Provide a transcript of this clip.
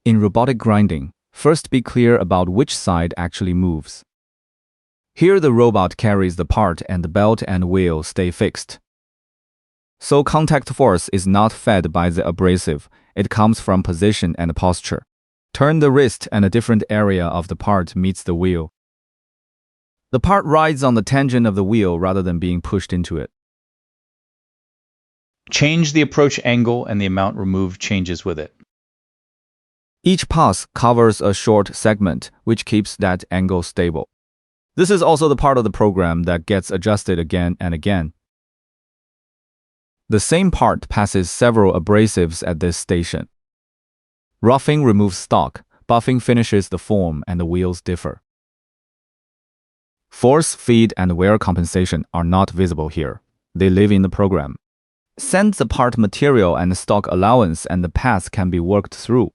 In robotic grinding, first be clear about which side actually moves. Here the robot carries the part and the belt and wheel stay fixed. So contact force is not fed by the abrasive, it comes from position and posture. Turn the wrist and a different area of the part meets the wheel. The part rides on the tangent of the wheel rather than being pushed into it. Change the approach angle and the amount removed changes with it. Each pass covers a short segment, which keeps that angle stable. This is also the part of the program that gets adjusted again and again. The same part passes several abrasives at this station. Roughing removes stock, buffing finishes the form, and the wheels differ. Force, feed, and wear compensation are not visible here. They live in the program. Send the part material and stock allowance and the path can be worked through.